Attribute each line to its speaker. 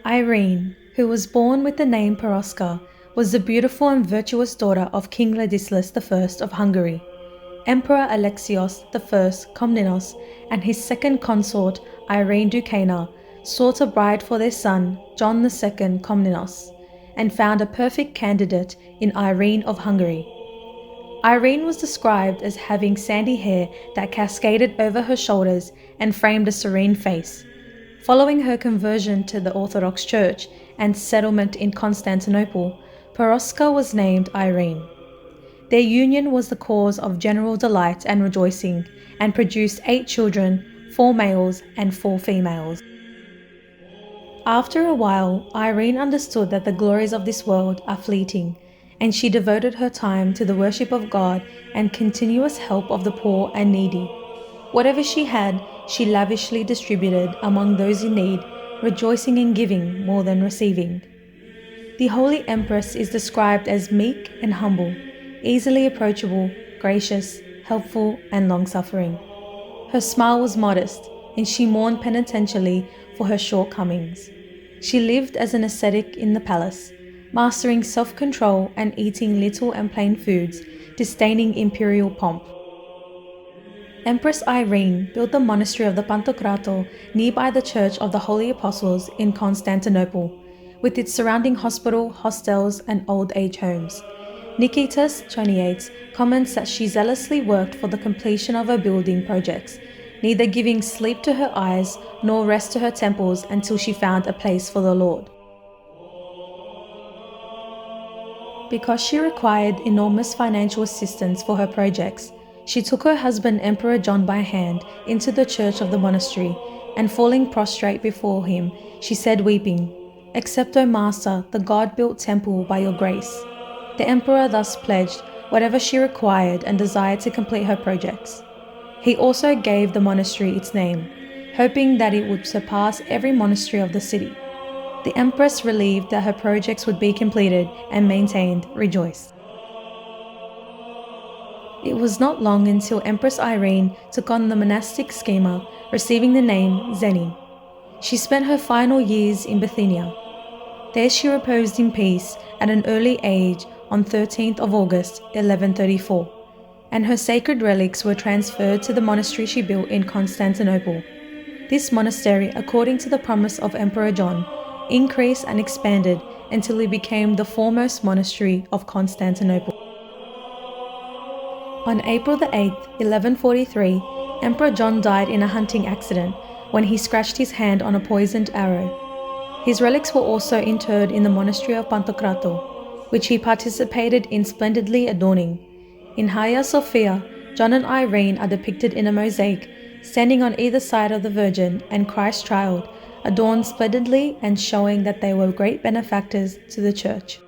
Speaker 1: Irene, who was born with the name Peroska, was the beautiful and virtuous daughter of King Ladislas I of Hungary. Emperor Alexios I Komnenos and his second consort Irene Ducana sought a bride for their son John II Komnenos and found a perfect candidate in Irene of Hungary. Irene was described as having sandy hair that cascaded over her shoulders and framed a serene face. Following her conversion to the Orthodox Church and settlement in Constantinople, Peroska was named Irene. Their union was the cause of general delight and rejoicing, and produced 8 children, 4 males and 4 females. After a while, Irene understood that the glories of this world are fleeting, and she devoted her time to the worship of God and continuous help of the poor and needy. Whatever she had, she lavishly distributed among those in need, rejoicing in giving more than receiving. The Holy Empress is described as meek and humble, easily approachable, gracious, helpful, and long-suffering. Her smile was modest, and she mourned penitentially for her shortcomings. She lived as an ascetic in the palace, mastering self-control and eating little and plain foods, disdaining imperial pomp. Empress Irene built the monastery of the Pantocrator nearby the Church of the Holy Apostles in Constantinople, with its surrounding hospital, hostels, and old age homes. Nikitas Choniates comments that she zealously worked for the completion of her building projects, neither giving sleep to her eyes nor rest to her temples until she found a place for the Lord. Because she required enormous financial assistance for her projects, she took her husband Emperor John by hand into the church of the monastery, and falling prostrate before him, she said weeping, "Accept, O Master, the God-built temple by your grace." The emperor thus pledged whatever she required and desired to complete her projects. He also gave the monastery its name, hoping that it would surpass every monastery of the city. The empress, relieved that her projects would be completed and maintained, rejoiced. It was not long until Empress Irene took on the monastic schema, receiving the name Xenia. She spent her final years in Bithynia. There she reposed in peace at an early age on 13th of August 1134, and her sacred relics were transferred to the monastery she built in Constantinople. This monastery, according to the promise of Emperor John, increased and expanded until it became the foremost monastery of Constantinople. On April the 8th, 1143, Emperor John died in a hunting accident when he scratched his hand on a poisoned arrow. His relics were also interred in the monastery of Pantocrator, which he participated in splendidly adorning. In Hagia Sophia, John and Irene are depicted in a mosaic, standing on either side of the Virgin and Christ Child, adorned splendidly and showing that they were great benefactors to the Church.